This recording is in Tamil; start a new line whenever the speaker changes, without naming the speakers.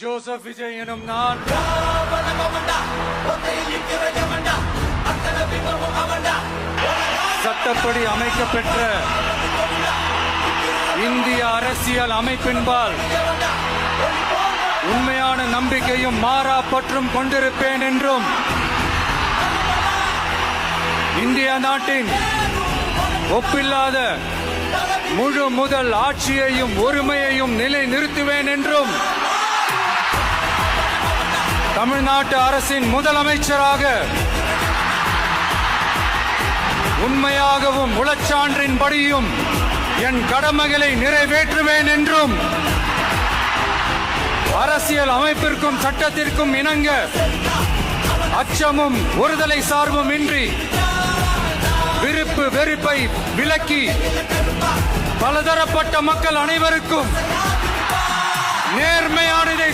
ஜோசப் விஜய் எனும் நான் சட்டப்படி அமைக்கப்பெற்ற இந்திய அரசியல் அமைப்பின்பால் உண்மையான நம்பிக்கையும் மாறா பற்றும் கொண்டிருப்பேன் என்றும் இந்திய நாட்டின் ஒப்பில்லாத முழு முதல் ஆட்சியையும் ஒருமையையும் நிலை நிறுத்துவேன் என்றும் தமிழ்நாட்டு அரசின் முதலமைச்சராக உண்மையாகவும் உளச்சான்றின்படியும் என் கடமைகளை நிறைவேற்றுவேன் என்றும் அரசியல் அமைப்பிற்கும் சட்டத்திற்கும் இணங்க அச்சமும் ஒருதலை சார்பும் இன்றி விருப்பு வெறுப்பை விலக்கி பலதரப்பட்ட மக்கள் அனைவருக்கும் நேர்மையானதை